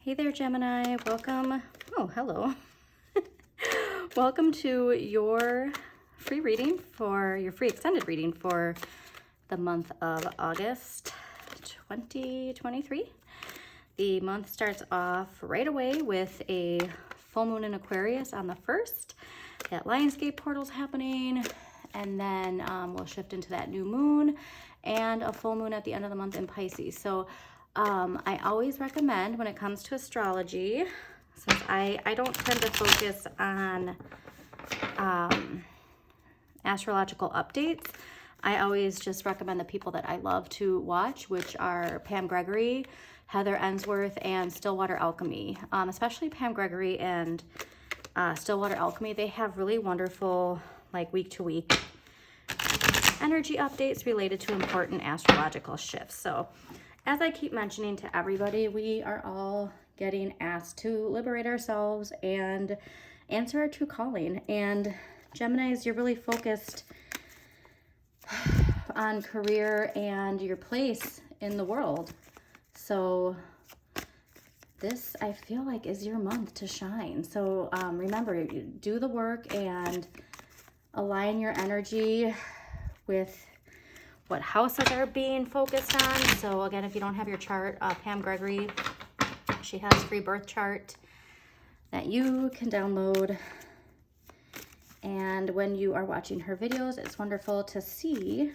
Hey there, Gemini. Welcome. Oh, hello. Welcome to your free reading for your free extended reading for the month of August 2023. The month starts off right away with a full moon in Aquarius on the 1st. That Lionsgate portal's happening, and then we'll shift into that new moon and a full moon at the end of the month in Pisces. So I always recommend when it comes to astrology, since I don't tend to focus on astrological updates, I always just recommend the people that I love to watch, which are Pam Gregory, Heather Ensworth, and Stillwater Alchemy. Especially Pam Gregory and Stillwater Alchemy, they have really wonderful, like, week-to-week energy updates related to important astrological shifts. So as I keep mentioning to everybody, we are all getting asked to liberate ourselves and answer our true calling. And Geminis, you're really focused on career and your place in the world. So this, I feel like, is your month to shine. So remember, do the work and align your energy with what houses are being focused on. So again, if you don't have your chart, Pam Gregory, she has a free birth chart that you can download. And when you are watching her videos, it's wonderful to see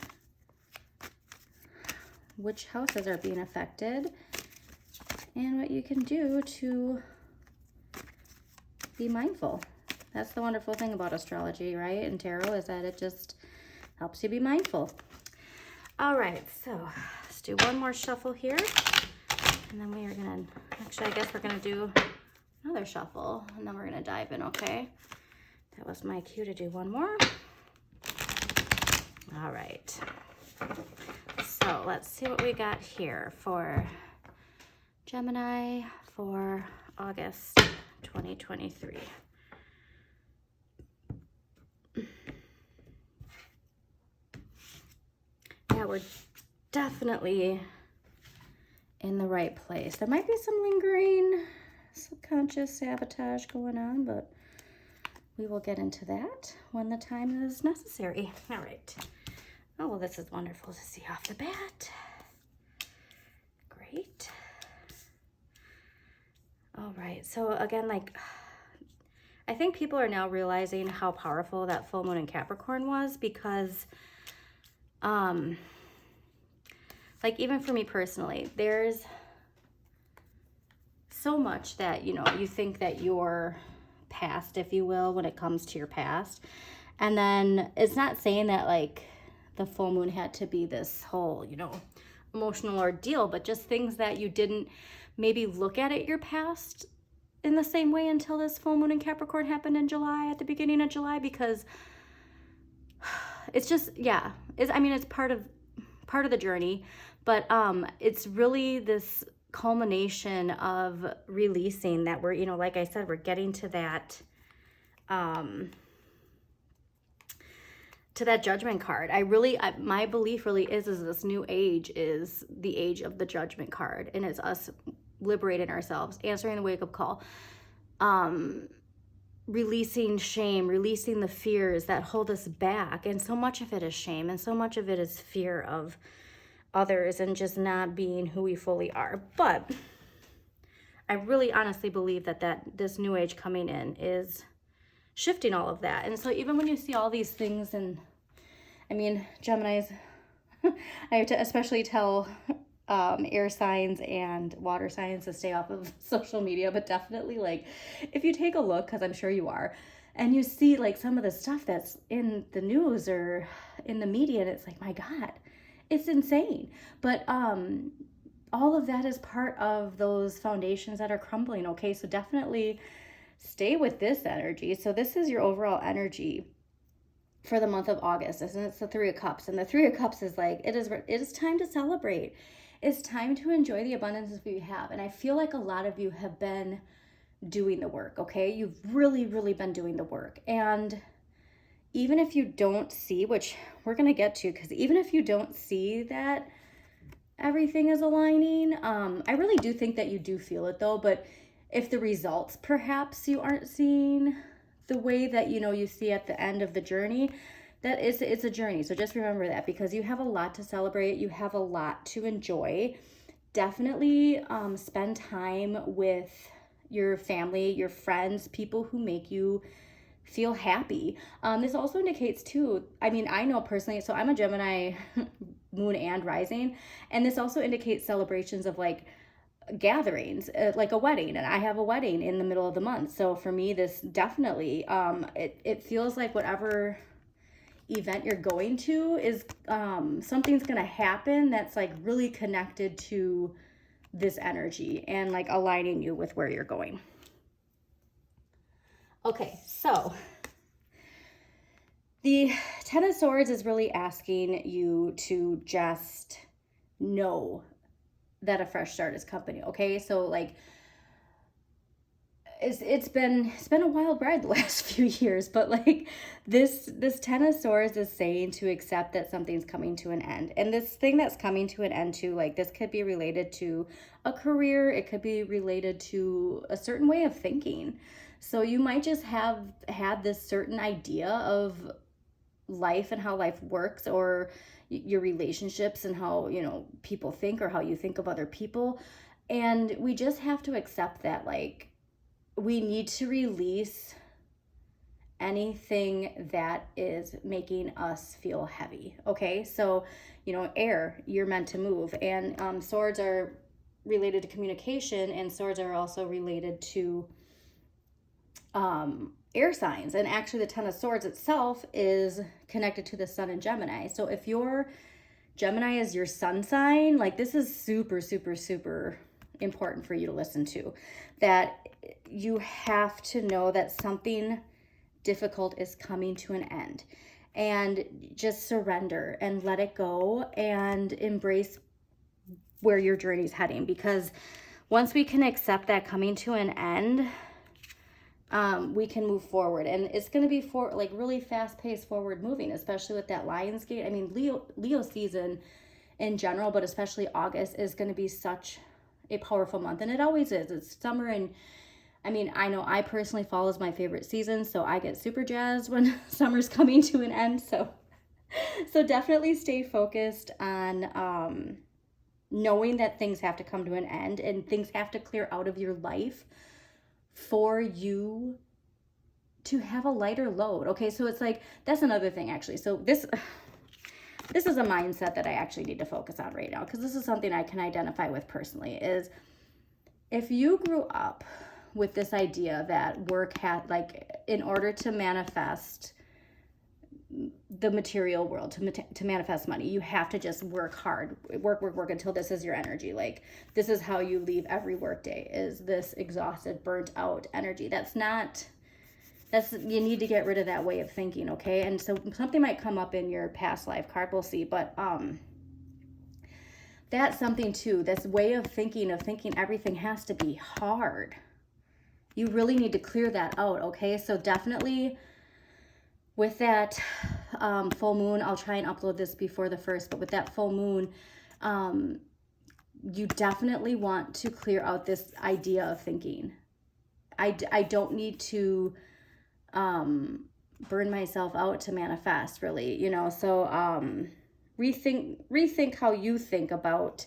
which houses are being affected and what you can do to be mindful. That's the wonderful thing about astrology, right? And tarot, is that it just helps you be mindful. All right, so let's do one more shuffle here. And then we are gonna, actually, I guess we're gonna do another shuffle and then we're gonna dive in, okay? That was my cue to do one more. All right. So let's see what we got here for Gemini for August 2023. Yeah, we're definitely in the right place. There might be some lingering subconscious sabotage going on, but we will get into that when the time is necessary. All right. Oh, well, this is wonderful to see off the bat. Great. All right. So again, like, I think people are now realizing how powerful that full moon in Capricorn was, because like, even for me personally, there's so much that, you know, you think that your past, if you will, when it comes to your past. And then it's not saying that, like, the full moon had to be this whole, you know, emotional ordeal, but just things that you didn't maybe look at your past in the same way until this full moon in Capricorn happened in July, at the beginning of July, because it's just, yeah, I mean, it's part of the journey, but it's really this culmination of releasing that we're, you know, like I said, we're getting to that judgment card. My belief really is this new age is the age of the judgment card, and it's us liberating ourselves, answering the wake-up call, releasing shame, releasing the fears that hold us back. And so much of it is shame, and so much of it is fear of others and just not being who we fully are. But I really honestly believe that this new age coming in is shifting all of that. And so even when you see all these things, and I mean, Geminis, I have to especially tell air signs and water signs to stay off of social media, but definitely, like, if you take a look, because I'm sure you are, and you see, like, some of the stuff that's in the news or in the media, and it's like, my God, it's insane. But all of that is part of those foundations that are crumbling, okay? So definitely stay with this energy. So this is your overall energy for the month of August, and it's the Three of Cups. And the Three of Cups is like, it is time to celebrate. It's time to enjoy the abundance we have. And I feel like a lot of you have been doing the work, okay? You've really, really been doing the work. And even if you don't see, which we're going to get to, because even if you don't see that everything is aligning. I really do think that you do feel it though, but if the results perhaps you aren't seeing the way that you see at the end of the journey, it's a journey. So just remember that, because you have a lot to celebrate, you have a lot to enjoy. Definitely spend time with your family, your friends, people who make you feel happy. This also indicates too, I mean, I know personally, so I'm a Gemini moon and rising, and this also indicates celebrations of like gatherings, like a wedding, and I have a wedding in the middle of the month. So for me, this definitely, it feels like whatever event you're going to is something's gonna happen that's like really connected to this energy and like aligning you with where you're going. Okay, so the Ten of Swords is really asking you to just know that a fresh start is coming. Okay, so like it's been a wild ride the last few years, but like this Ten of Swords is saying to accept that something's coming to an end. And this thing that's coming to an end to, like, this could be related to a career, it could be related to a certain way of thinking. So you might just have had this certain idea of life and how life works, or your relationships and how people think, or how you think of other people. And we just have to accept that, like, we need to release anything that is making us feel heavy. Okay, so air, you're meant to move, and swords are related to communication, and swords are also related to air signs. And actually the Ten of Swords itself is connected to the sun in Gemini. So if your Gemini is your sun sign, like, this is super, super, super important for you to listen to. That you have to know that something difficult is coming to an end, and just surrender and let it go and embrace where your journey's heading. Because once we can accept that coming to an end, we can move forward, and it's going to be really fast-paced forward moving, especially with that Lionsgate. I mean, Leo season in general, but especially August, is going to be such a powerful month, and it always is. It's summer, and I mean, I know I personally, fall is my favorite season, so I get super jazzed when summer's coming to an end. So definitely stay focused on knowing that things have to come to an end, and things have to clear out of your life for you to have a lighter load. Okay, so it's like, that's another thing actually. So this is a mindset that I actually need to focus on right now, because this is something I can identify with personally. Is if you grew up with this idea that work had, like, in order to manifest the material world, to manifest money, you have to just work hard, work until this is your energy. Like, this is how you leave every work day, is this exhausted, burnt out energy. You need to get rid of that way of thinking. Okay, and so something might come up in your past life card, we'll see, but that's something too. This way of thinking everything has to be hard. You really need to clear that out. Okay, so definitely with that full moon, I'll try and upload this before the 1st, but with that full moon, you definitely want to clear out this idea of thinking, I don't need to burn myself out to manifest, really, so rethink how you think about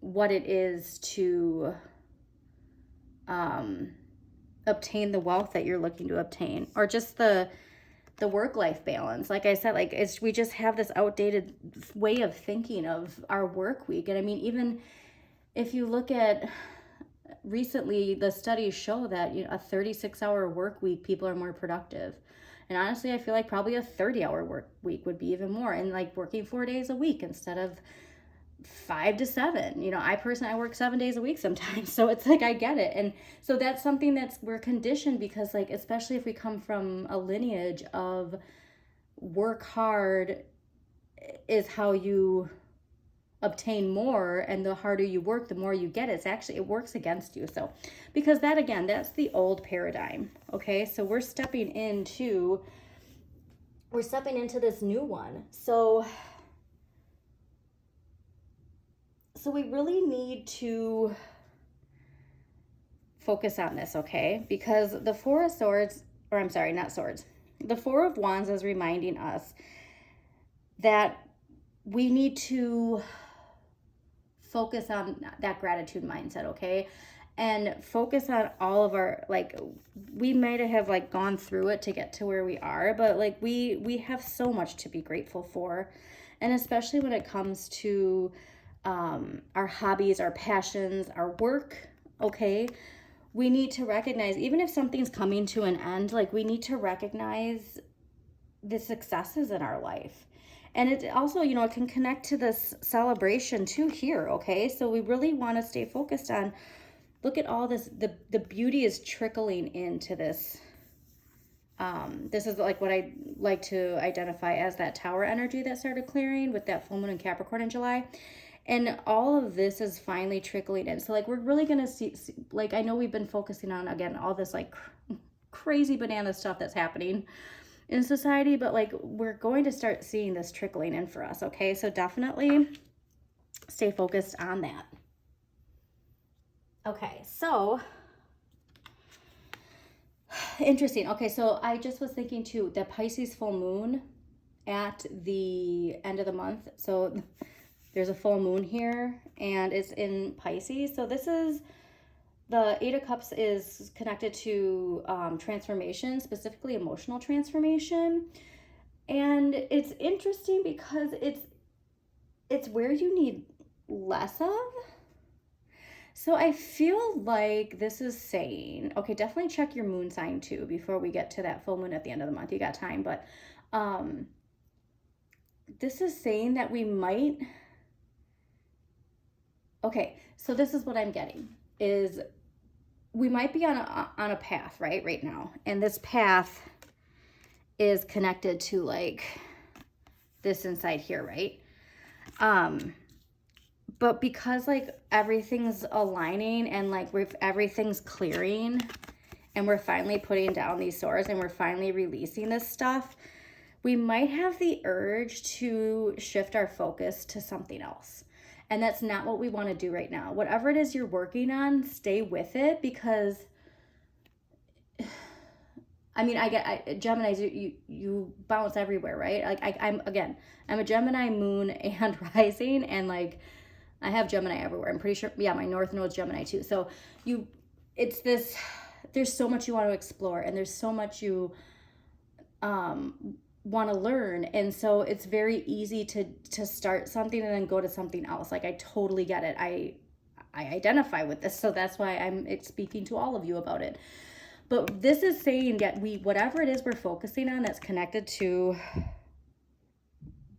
what it is to obtain the wealth that you're looking to obtain, or just the work-life balance. Like I said, like, we just have this outdated way of thinking of our work week. And I mean, even if you look at recently, the studies show that a 36-hour work week, people are more productive. And honestly, I feel like probably a 30-hour work week would be even more, and like working 4 days a week instead of 5 to 7. I work 7 days a week sometimes, so it's like, I get it. And so that's something we're conditioned, because, like, especially if we come from a lineage of work hard is how you obtain more, and the harder you work, the more you get. It works against you. So because that, again, that's the old paradigm. Okay, so we're stepping into this new one. So So we really need to focus on this, okay? Because the Four of Swords, or I'm sorry, not swords. The Four of Wands is reminding us that we need to focus on that gratitude mindset, okay? And focus on all of our, like, we might have like gone through it to get to where we are, but like we have so much to be grateful for. And especially when it comes to our hobbies, our passions, our work, okay? We need to recognize, even if something's coming to an end, like we need to recognize the successes in our life. And it also, you know, it can connect to this celebration too here, okay? So we really want to stay focused on, look at all this, the beauty is trickling into this. This is like what I like to identify as that tower energy that started clearing with that full moon in Capricorn in July. And all of this is finally trickling in. So like, we're really going to see, like, I know we've been focusing on, again, all this like crazy banana stuff that's happening in society, but like, we're going to start seeing this trickling in for us. Okay. So definitely stay focused on that. Okay. So interesting. Okay. So I just was thinking too, the Pisces full moon at the end of the month. So there's a full moon here and it's in Pisces. So this is, the Eight of Cups is connected to transformation, specifically emotional transformation. And it's interesting because it's where you need less of. So I feel like this is saying, okay, definitely check your moon sign too before we get to that full moon at the end of the month. You got time, but this is saying that we might, okay, so this is what I'm getting, is we might be on a path, right now. And this path is connected to like this inside here, right? But because like everything's aligning and like everything's clearing and we're finally putting down these swords and we're finally releasing this stuff, we might have the urge to shift our focus to something else. And that's not what we want to do right now. Whatever it is you're working on, stay with it, because I mean, Geminis, you bounce everywhere, right? Like I'm a Gemini moon and rising, and like I have Gemini everywhere. I'm pretty sure, yeah, my North Node's Gemini too. So it's this, there's so much you want to explore and there's so much you want to learn. And so it's very easy to start something and then go to something else. Like I totally get it. I identify with this. So that's why I'm speaking to all of you about it. But this is saying that whatever it is we're focusing on that's connected to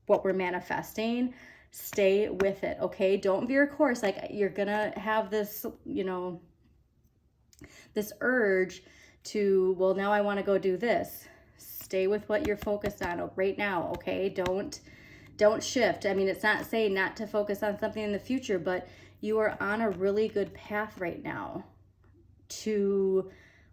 what we're manifesting, stay with it, okay? Don't veer course. Like you're gonna have this, you know, this urge to, well, now I want to go do this. Stay with what you're focused on right now, okay? Don't shift. I mean, it's not saying not to focus on something in the future, but you are on a really good path right now to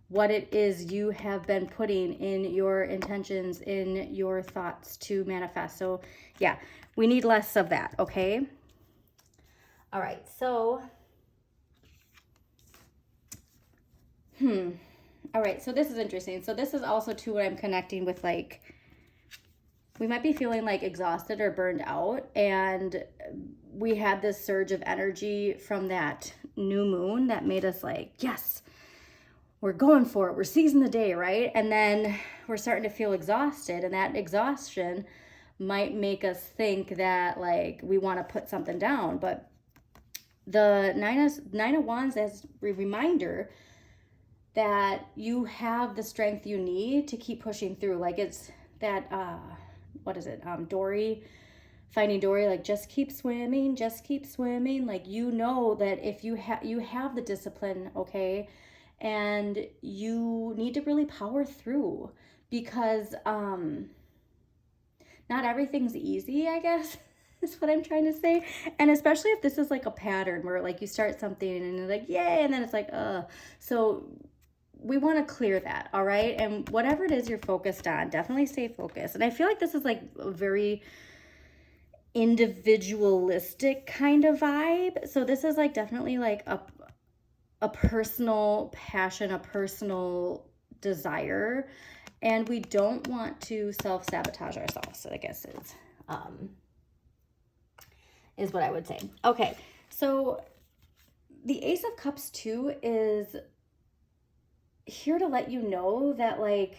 what it is you have been putting in your intentions, in your thoughts to manifest. So yeah, we need less of that, okay? All right, so, all right, so this is interesting. So this is also too what I'm connecting with, like, we might be feeling like exhausted or burned out, and we had this surge of energy from that new moon that made us like, yes, we're going for it. We're seizing the day, right? And then we're starting to feel exhausted, and that exhaustion might make us think that like we want to put something down. But the Nine of Wands as a reminder that you have the strength you need to keep pushing through. Like it's that, what is it? Dory, Finding Dory, like just keep swimming, just keep swimming. Like, you know that if you have the discipline, okay? And you need to really power through, because not everything's easy, I guess, is what I'm trying to say. And especially if this is like a pattern where like you start something and you're like, yay, and then it's like, so we want to clear that, all right? And whatever it is you're focused on, definitely stay focused. And I feel like this is like a very individualistic kind of vibe. So this is like definitely like a personal passion, a personal desire, and we don't want to self-sabotage ourselves. So I guess is what I would say. Okay, so the Ace of Cups too is here to let you know that like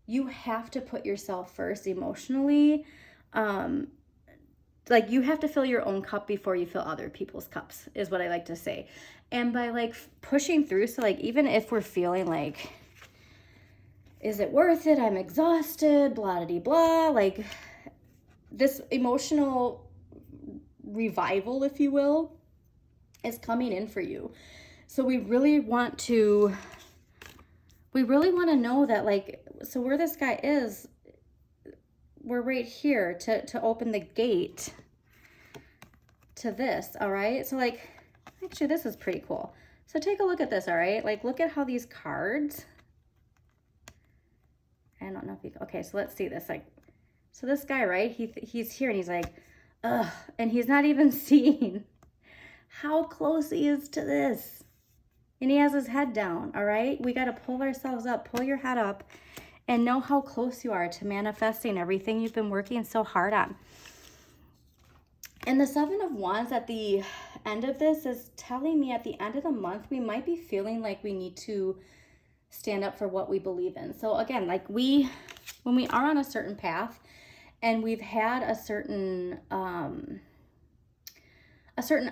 you have to put yourself first emotionally. Like you have to fill your own cup before you fill other people's cups, is what I like to say. And by like pushing through, so like even if we're feeling like, is it worth it? I'm exhausted, blah, blah, blah. Like this emotional revival, if you will, is coming in for you. So we really want to know that like, so where this guy is, we're right here to open the gate to this, all right? So like, actually this is pretty cool. So take a look at this, all right? Like look at how these cards, I don't know if you, okay, so let's see this. Like, so this guy, right? He's here and he's like, ugh, and he's not even seeing how close he is to this. And he has his head down, all right? We got to pull ourselves up, pull your head up, and know how close you are to manifesting everything you've been working so hard on. And the Seven of Wands at the end of this is telling me at the end of the month, we might be feeling like we need to stand up for what we believe in. So again, like when we are on a certain path and we've had a certain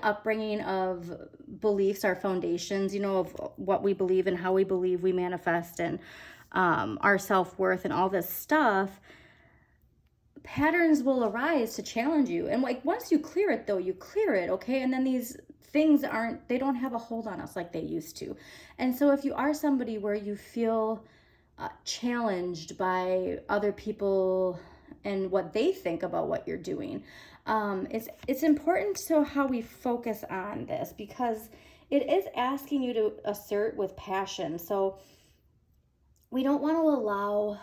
upbringing of beliefs, our foundations, you know, of what we believe and how we believe we manifest, and our self-worth and all this stuff, patterns will arise to challenge you. And like once you clear it though, you clear it, okay? And then these things they don't have a hold on us like they used to. And so if you are somebody where you feel challenged by other people and what they think about what you're doing, it's important to how we focus on this, because it is asking you to assert with passion. So we don't want to allow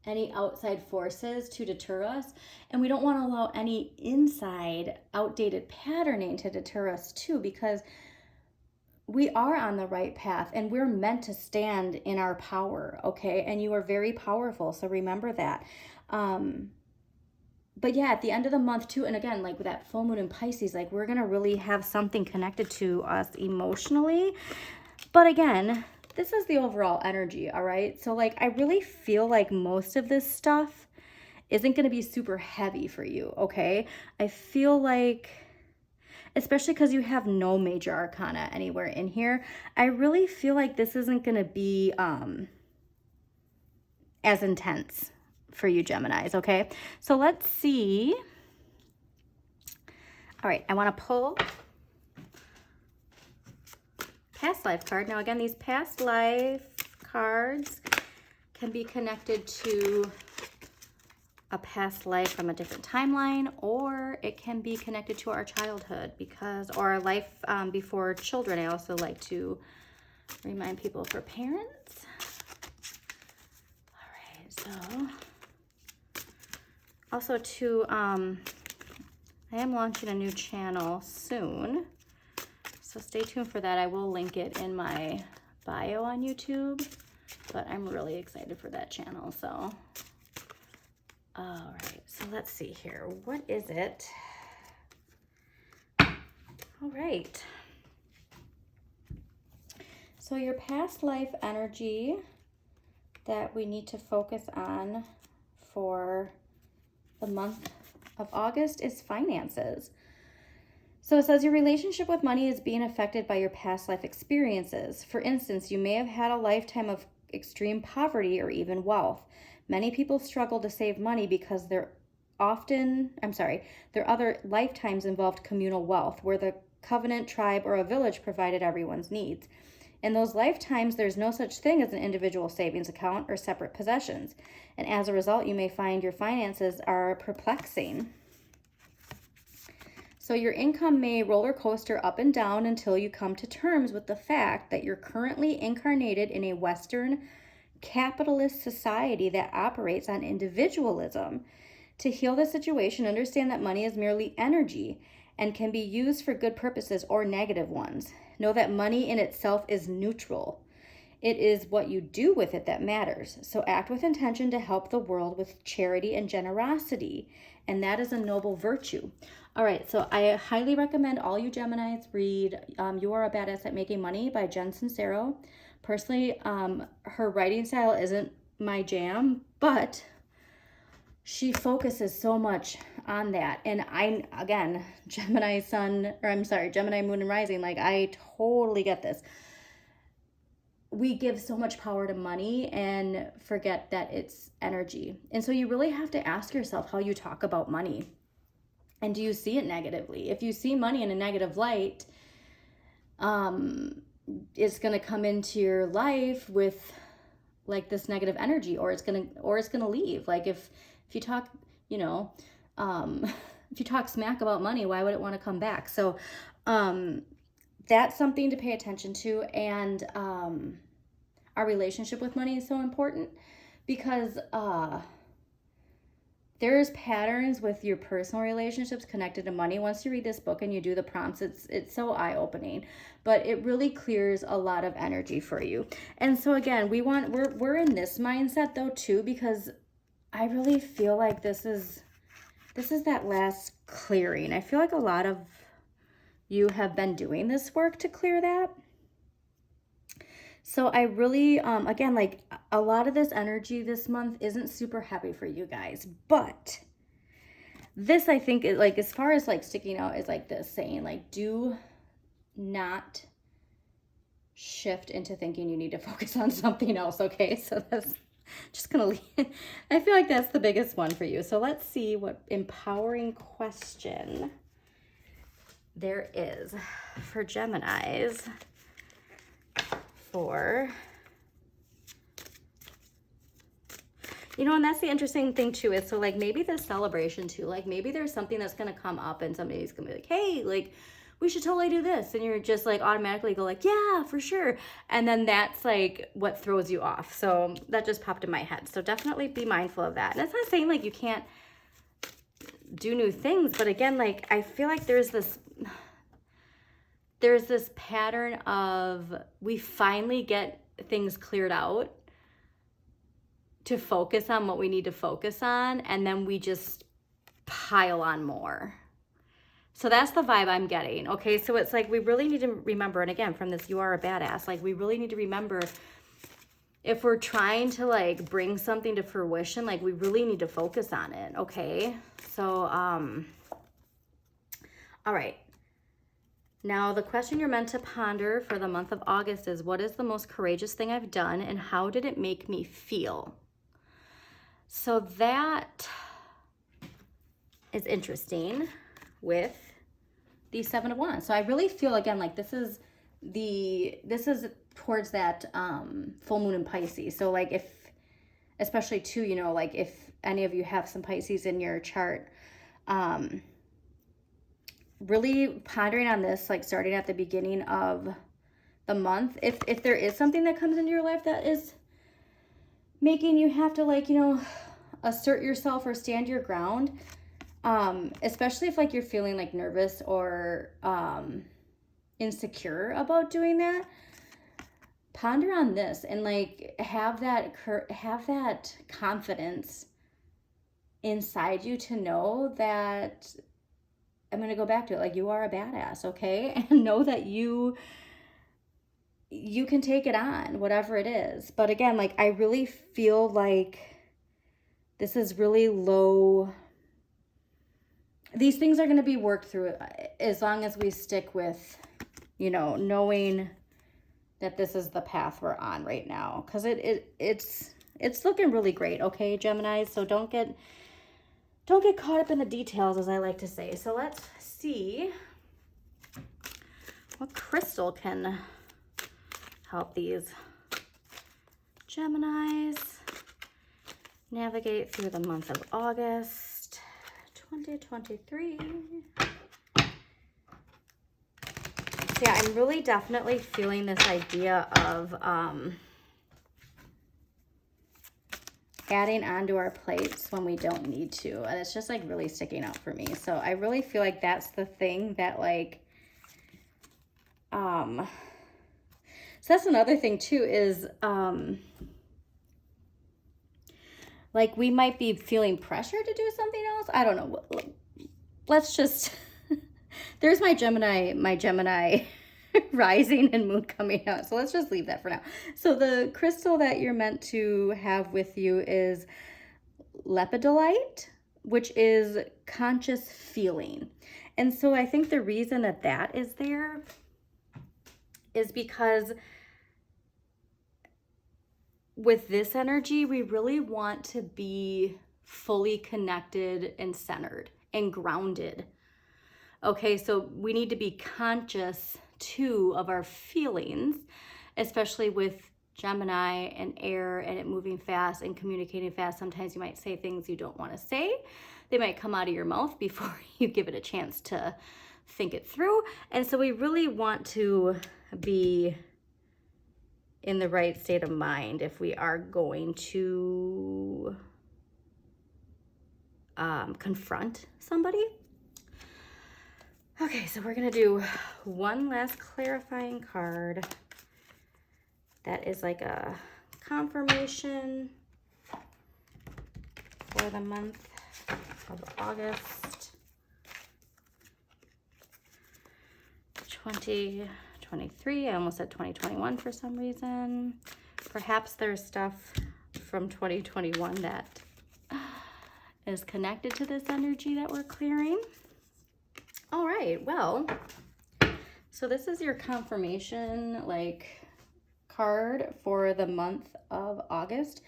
any outside forces to deter us, and we don't want to allow any inside outdated patterning to deter us too, because we are on the right path and we're meant to stand in our power, okay? And you are very powerful, so remember that. But yeah, at the end of the month too, and again, like with that full moon in Pisces, like we're gonna really have something connected to us emotionally. But again, this is the overall energy, all right? So like, I really feel like most of this stuff isn't gonna be super heavy for you, okay? I feel like, especially because you have no major arcana anywhere in here, I really feel like this isn't gonna be as intense for you Geminis, okay? So let's see. All right, I wanna pull past life card. Now again, these past life cards can be connected to a past life from a different timeline, or it can be connected to our childhood, or our life before children. I also like to remind people for parents. All right, so also too, I am launching a new channel soon, so stay tuned for that. I will link it in my bio on YouTube, but I'm really excited for that channel. So all right, so let's see here. What is it? All right. So your past life energy that we need to focus on for the month of August is finances. So it says your relationship with money is being affected by your past life experiences. For instance, you may have had a lifetime of extreme poverty or even wealth. Many people struggle to save money because their other lifetimes involved communal wealth, where the covenant, tribe, or a village provided everyone's needs. In those lifetimes, there's no such thing as an individual savings account or separate possessions. And as a result, you may find your finances are perplexing. So your income may roller coaster up and down until you come to terms with the fact that you're currently incarnated in a Western capitalist society that operates on individualism. To heal the situation, understand that money is merely energy and can be used for good purposes or negative ones. Know that money in itself is neutral. It is what you do with it that matters. So act with intention to help the world with charity and generosity. And that is a noble virtue. All right, so I highly recommend all you Geminis read You Are a Badass at Making Money by Jen Sincero. Personally, her writing style isn't my jam, but she focuses so much on that. And again, Gemini Sun, or I'm sorry, Gemini Moon and Rising, like I totally get this. We give so much power to money and forget that it's energy. And so you really have to ask yourself how you talk about money. And do you see it negatively? If you see money in a negative light, it's going to come into your life with like this negative energy, or it's going to leave. Like if you talk, if you talk smack about money, why would it want to come back? So, that's something to pay attention to. And our relationship with money is so important because there's patterns with your personal relationships connected to money. Once you read this book and you do the prompts, it's so eye-opening, but it really clears a lot of energy for you. And so again, we're in this mindset though too, because I really feel like this is that last clearing. I feel like a lot of you have been doing this work to clear that. So I really, again, like a lot of this energy this month isn't super heavy for you guys, but this I think is like, as far as like sticking out is like this saying, like, do not shift into thinking you need to focus on something else. Okay. So that's just going to leave. I feel like that's the biggest one for you. So let's see what empowering question there is for Geminis and that's the interesting thing too, is so like maybe this celebration too, like maybe there's something that's going to come up and somebody's going to be like, hey, like we should totally do this. And you're just like automatically go like, yeah, for sure. And then that's like what throws you off. So that just popped in my head. So definitely be mindful of that. And that's not saying like you can't do new things, but again, like I feel like there's this pattern of we finally get things cleared out to focus on what we need to focus on, and then we just pile on more. So that's the vibe I'm getting. Okay, so it's like we really need to remember, and again, from this You Are a Badass, like we really need to remember, if we're trying to like bring something to fruition, like we really need to focus on it. Okay, so all right. Now, the question you're meant to ponder for the month of August is, what is the most courageous thing I've done and how did it make me feel? So that is interesting with the Seven of Wands. So I really feel, again, like this is towards that full moon in Pisces. So like if, especially too, like if any of you have some Pisces in your chart, really pondering on this, like starting at the beginning of the month. If there is something that comes into your life that is making you have to like, assert yourself or stand your ground, especially if like you're feeling like nervous or insecure about doing that, ponder on this and like have that confidence inside you to know that, I'm going to go back to it, like you are a badass, okay? And know that you can take it on, whatever it is. But again, like I really feel like this is really low. These things are going to be worked through as long as we stick with, knowing that this is the path we're on right now. Because it's looking really great, okay, Gemini? So don't get caught up in the details, as I like to say. So let's see what crystal can help these Geminis navigate through the month of August 2023. So yeah, I'm really definitely feeling this idea of adding onto our plates when we don't need to. And it's just like really sticking out for me. So I really feel like that's the thing that like, so that's another thing too is, like we might be feeling pressure to do something else. I don't know. Let's just, there's my Gemini rising and moon coming out. So let's just leave that for now. So the crystal that you're meant to have with you is lepidolite, which is conscious feeling. And so I think the reason that that is there is because with this energy, we really want to be fully connected and centered and grounded. Okay, so we need to be conscious too of our feelings, especially with Gemini and air and it moving fast and communicating fast. Sometimes you might say things you don't want to say. They might come out of your mouth before you give it a chance to think it through. And so we really want to be in the right state of mind if we are going to confront somebody. Okay, so we're gonna do one last clarifying card that is like a confirmation for the month of August 2023. I almost said 2021 for some reason. Perhaps there's stuff from 2021 that is connected to this energy that we're clearing. All right, well, so this is your confirmation like card for the month of August,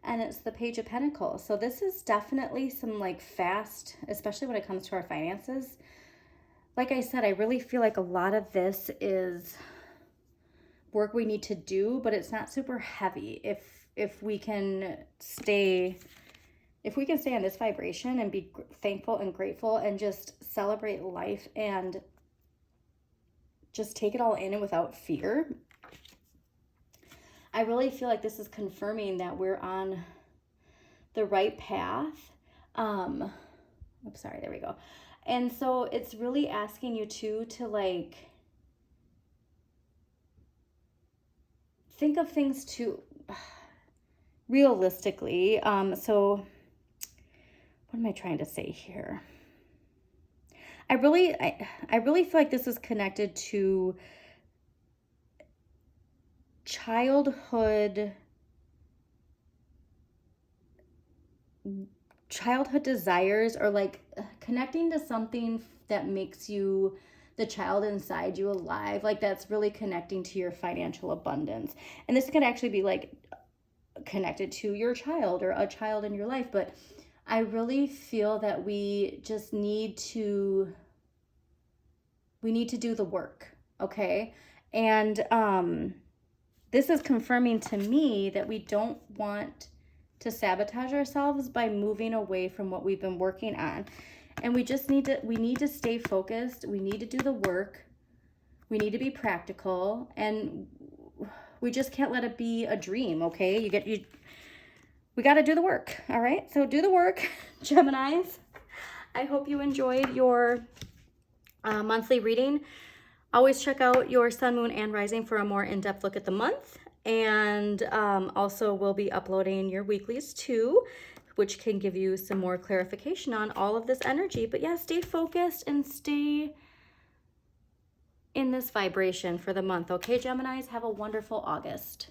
and it's the Page of Pentacles. So this is definitely some like fast, especially when it comes to our finances. Like I said, I really feel like a lot of this is work we need to do, but it's not super heavy. If we can stay on this vibration and be thankful and grateful and just celebrate life and just take it all in and without fear, I really feel like this is confirming that we're on the right path. Oops, sorry, there we go. And so it's really asking you too to like think of things too realistically. So what am I trying to say here? I really feel like this is connected to childhood desires, or like connecting to something that makes you, the child inside you, alive. Like that's really connecting to your financial abundance. And this could actually be like connected to your child or a child in your life, but I really feel that we just need to do the work, okay? And this is confirming to me that we don't want to sabotage ourselves by moving away from what we've been working on. And we just need to stay focused. We need to do the work. We need to be practical, and we just can't let it be a dream, okay? We got to do the work, all right? So do the work, Geminis. I hope you enjoyed your monthly reading. Always check out your sun, moon, and rising for a more in-depth look at the month. And also we'll be uploading your weeklies too, which can give you some more clarification on all of this energy. But yeah, stay focused and stay in this vibration for the month. Okay, Geminis, have a wonderful August.